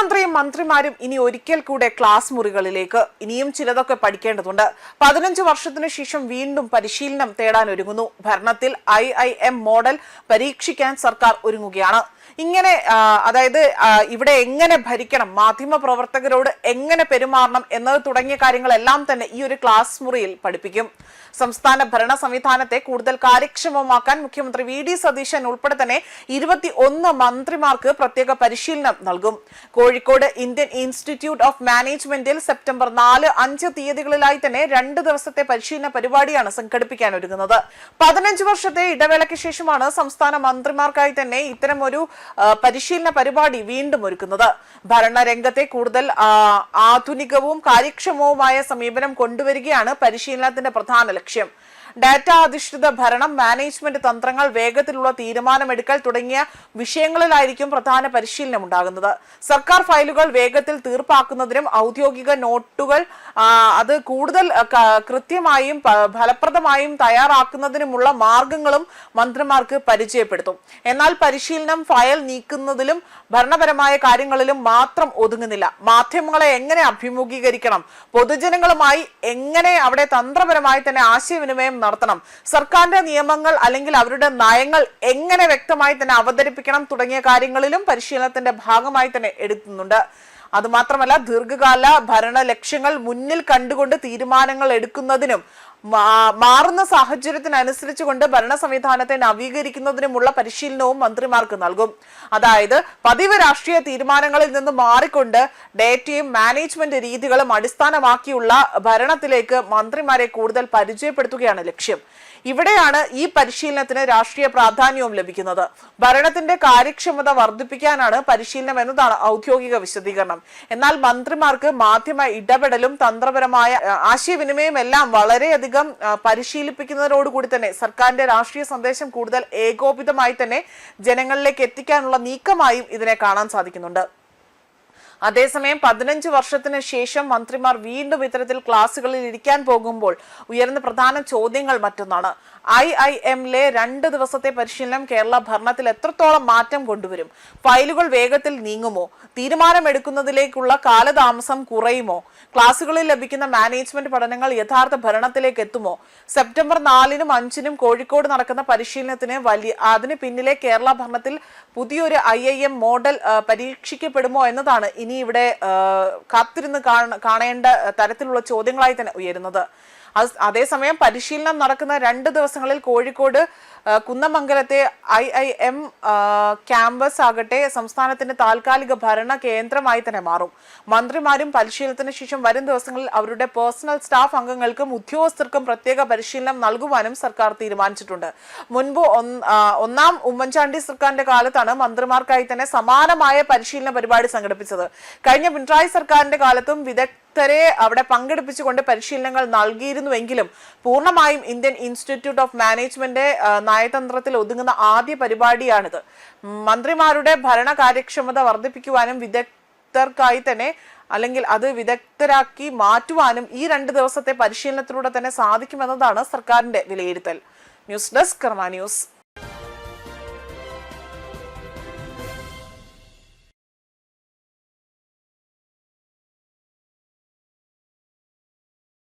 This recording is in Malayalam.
മുഖ്യമന്ത്രിയും മന്ത്രിമാരും ഇനി ഒരിക്കൽ കൂടെ ക്ലാസ് മുറികളിലേക്ക്. ഇനിയും ചിലതൊക്കെ പഠിക്കേണ്ടതുണ്ട്. 15 വർഷത്തിനു ശേഷം വീണ്ടും പരിശീലനം തേടാൻ ഒരുങ്ങുന്നു. ഭരണത്തിൽ IIM മോഡൽ പരീക്ഷിക്കാൻ സർക്കാർ ഒരുങ്ങുകയാണ്. ഇങ്ങനെ അതായത് ഇവിടെ എങ്ങനെ ഭരിക്കണം, മാധ്യമ പ്രവർത്തകരോട് എങ്ങനെ പെരുമാറണം എന്നത് തുടങ്ങിയ കാര്യങ്ങളെല്ലാം തന്നെ ഈ ഒരു ക്ലാസ് മുറിയിൽ പഠിപ്പിക്കും. സംസ്ഥാന ഭരണ സംവിധാനത്തെ കൂടുതൽ കാര്യക്ഷമമാക്കാൻ മുഖ്യമന്ത്രി VD സതീശൻ ഉൾപ്പെടെ തന്നെ 21 മന്ത്രിമാർക്ക് പ്രത്യേക പരിശീലനം നൽകും. കോഴിക്കോട് ഇന്ത്യൻ ഇൻസ്റ്റിറ്റ്യൂട്ട് ഓഫ് മാനേജ്മെന്റിൽ സെപ്റ്റംബർ 4-5 തീയതികളിലായി തന്നെ 2 ദിവസത്തെ പരിശീലന പരിപാടിയാണ് സംഘടിപ്പിക്കാൻ ഒരുങ്ങുന്നത്. 15 വർഷത്തെ ഇടവേളയ്ക്ക് ശേഷമാണ് സംസ്ഥാന മന്ത്രിമാർക്കായി തന്നെ ഇത്തരം ഒരു പരിശീലന പരിപാടി വീണ്ടും ഒരുക്കുന്നത്. ഭരണരംഗത്തെ കൂടുതൽ ആധുനികവും കാര്യക്ഷമവുമായ സമീപനം കൊണ്ടുവരികയാണ് പരിശീലനത്തിന്റെ പ്രധാന ലക്ഷ്യം. ഡാറ്റ അധിഷ്ഠിത ഭരണം, മാനേജ്മെന്റ് തന്ത്രങ്ങൾ, വേഗത്തിലുള്ള തീരുമാനമെടുക്കൽ തുടങ്ങിയ വിഷയങ്ങളിലായിരിക്കും പ്രധാന പരിശീലനം ഉണ്ടാകുന്നത്. സർക്കാർ ഫയലുകൾ വേഗത്തിൽ തീർപ്പാക്കുന്നതിനും ഔദ്യോഗിക നോട്ടുകൾ അത് കൂടുതൽ കൃത്യമായും ഫലപ്രദമായും തയ്യാറാക്കുന്നതിനുമുള്ള മാർഗങ്ങളും മന്ത്രിമാർക്ക് പരിചയപ്പെടുത്തും. എന്നാൽ പരിശീലനം ഫയൽ നീക്കുന്നതിലും ഭരണപരമായ കാര്യങ്ങളിലും മാത്രം ഒതുങ്ങുന്നില്ല. മാധ്യമങ്ങളെ എങ്ങനെ അഭിമുഖീകരിക്കണം, പൊതുജനങ്ങളുമായി എങ്ങനെ അവിടെ തന്ത്രപരമായി തന്നെ ആശയവിനിമയം നടത്തണം, സർക്കാരിന്റെ നിയമങ്ങൾ അല്ലെങ്കിൽ അവരുടെ നയങ്ങൾ എങ്ങനെ വ്യക്തമായി തന്നെ അവതരിപ്പിക്കണം തുടങ്ങിയ കാര്യങ്ങളിലും പരിശീലനത്തിന്റെ ഭാഗമായി തന്നെ എടുക്കുന്നുണ്ട്. അതുമാത്രമല്ല, ദീർഘകാല ഭരണ ലക്ഷ്യങ്ങൾ മുന്നിൽ കണ്ടുകൊണ്ട് തീരുമാനങ്ങൾ എടുക്കുന്നതിനും മാറുന്ന സാഹചര്യത്തിനനുസരിച്ചുകൊണ്ട് ഭരണ സംവിധാനത്തെ നവീകരിക്കുന്നതിനുമുള്ള പരിശീലനവും മന്ത്രിമാർക്ക് നൽകും. അതായത് പതിവ് രാഷ്ട്രീയ തീരുമാനങ്ങളിൽ നിന്ന് മാറിക്കൊണ്ട് ഡേറ്റയും മാനേജ്മെന്റ് രീതികളും അടിസ്ഥാനമാക്കിയുള്ള ഭരണത്തിലേക്ക് മന്ത്രിമാരെ കൂടുതൽ പരിചയപ്പെടുത്തുകയാണ് ലക്ഷ്യം. ഇവിടെയാണ് ഈ പരിശീലനത്തിന് രാഷ്ട്രീയ പ്രാധാന്യവും ലഭിക്കുന്നത്. ഭരണത്തിന്റെ കാര്യക്ഷമത വർദ്ധിപ്പിക്കാനാണ് പരിശീലനം എന്നതാണ് ഔദ്യോഗിക വിശദീകരണം. എന്നാൽ മന്ത്രിമാർക്ക് മാധ്യമ ഇടപെടലും തന്ത്രപരമായ ആശയവിനിമയം എല്ലാം വളരെയധികം പരിശീലിപ്പിക്കുന്നതോടുകൂടി തന്നെ സർക്കാരിന്റെ രാഷ്ട്രീയ സന്ദേശം കൂടുതൽ ഏകോപിതമായി തന്നെ ജനങ്ങളിലേക്ക് എത്തിക്കാനുള്ള നീക്കമായും ഇതിനെ കാണാൻ സാധിക്കുന്നുണ്ട്. അതേസമയം 15 വർഷത്തിന് ശേഷം മന്ത്രിമാർ വീണ്ടും ഇത്തരത്തിൽ ക്ലാസുകളിൽ ഇരിക്കാൻ പോകുമ്പോൾ ഉയർന്ന പ്രധാന ചോദ്യങ്ങൾ മറ്റൊന്നാണ്. IIM-ലെ 2 ദിവസത്തെ പരിശീലനം കേരള ഭരണത്തിൽ എത്രത്തോളം മാറ്റം കൊണ്ടുവരും? ഫയലുകൾ വേഗത്തിൽ നീങ്ങുമോ? തീരുമാനമെടുക്കുന്നതിലേക്കുള്ള കാലതാമസം കുറയുമോ? ക്ലാസുകളിൽ ലഭിക്കുന്ന മാനേജ്മെന്റ് പഠനങ്ങൾ യഥാർത്ഥ ഭരണത്തിലേക്ക് എത്തുമോ? സെപ്റ്റംബർ 4-നും 5-നും കോഴിക്കോട് നടക്കുന്ന പരിശീലനത്തിന് അതിന് പിന്നിലെ കേരള ഭരണത്തിൽ പുതിയൊരു IIM മോഡൽ പരീക്ഷിക്കപ്പെടുമോ എന്നതാണ് ഇനി ഇവിടെ കാത്തിരുന്ന് കാണേണ്ട തരത്തിലുള്ള ചോദ്യങ്ങളായി തന്നെ ഉയരുന്നത്. അതേസമയം പരിശീലനം നടക്കുന്ന 2 ദിവസങ്ങളിൽ കോഴിക്കോട് കുന്നമംഗലത്തെ IIM ക്യാമ്പസ് ആകട്ടെ സംസ്ഥാനത്തിന്റെ താൽക്കാലിക ഭരണ കേന്ദ്രമായി തന്നെ മാറും. മന്ത്രിമാരും പരിശീലനത്തിന് ശേഷം വരും ദിവസങ്ങളിൽ അവരുടെ പേഴ്സണൽ സ്റ്റാഫ് അംഗങ്ങൾക്കും ഉദ്യോഗസ്ഥർക്കും പ്രത്യേക പരിശീലനം നൽകുവാനും സർക്കാർ തീരുമാനിച്ചിട്ടുണ്ട്. മുൻപ് ഒന്നാം ഉമ്മൻചാണ്ടി സർക്കാരിന്റെ കാലത്താണ് മന്ത്രിമാർക്കായി തന്നെ സമാനമായ പരിശീലന പരിപാടി സംഘടിപ്പിച്ചത്. കഴിഞ്ഞ പിണറായി സർക്കാരിന്റെ കാലത്തും വിദഗ്ധരെ അവിടെ പങ്കെടുപ്പിച്ചുകൊണ്ട് പരിശീലനങ്ങൾ നൽകിയിരുന്നുവെങ്കിലും പൂർണ്ണമായും ഇന്ത്യൻ ഇൻസ്റ്റിറ്റ്യൂട്ട് ഓഫ് മാനേജ്മെന്റ് നയതന്ത്രത്തിൽ ഒതുങ്ങുന്ന ആദ്യ പരിപാടിയാണിത്. മന്ത്രിമാരുടെ ഭരണ കാര്യക്ഷമത വർദ്ധിപ്പിക്കുവാനും വിദഗ്ധർക്കായി തന്നെ അല്ലെങ്കിൽ അത് വിദഗ്ധരാക്കി മാറ്റുവാനും ഈ 2 ദിവസത്തെ പരിശീലനത്തിലൂടെ തന്നെ സാധിക്കുമെന്നതാണ് സർക്കാരിന്റെ വിലയിരുത്തൽ. ന്യൂസ് ഡെസ്ക് കർമ്മ ന്യൂസ്.